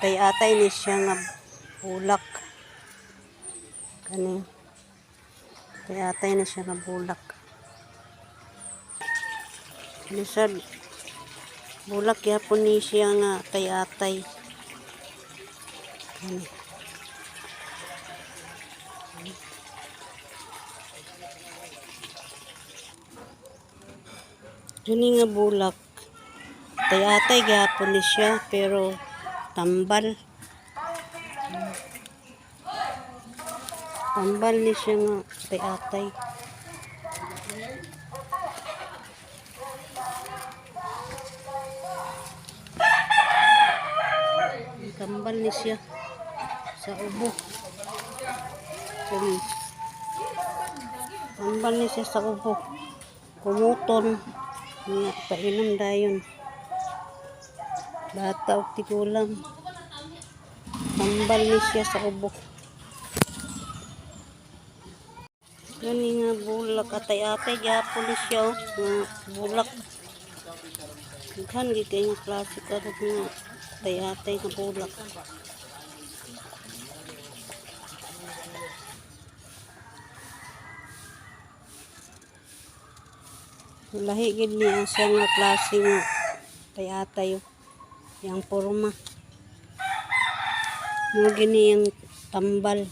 Kay atay ni siya nga bulak. Kani. Kay atay ni siya nga bulak. Kani sad bulak yapon ni siya nga kay atay. Kani. Yun nga bulak. Kay atay gyapon ni siya pero tambal. Tambal ni siya nga kay atay. Tambal ni siya sa ubo. Tambal ni siya sa ubo. Kumuton. Nga painom dayon. Bata o tigulang. Tambal ni siya sa ubo. Yan nga bulak. Atay-atay gyapon ni siya. Nga bulak. Daghan gikay nga klase karot nga atay-atay nga bulak. Lahi gid niya siya nga klase nga atay-atay yang porma. Mo gini yung tambal.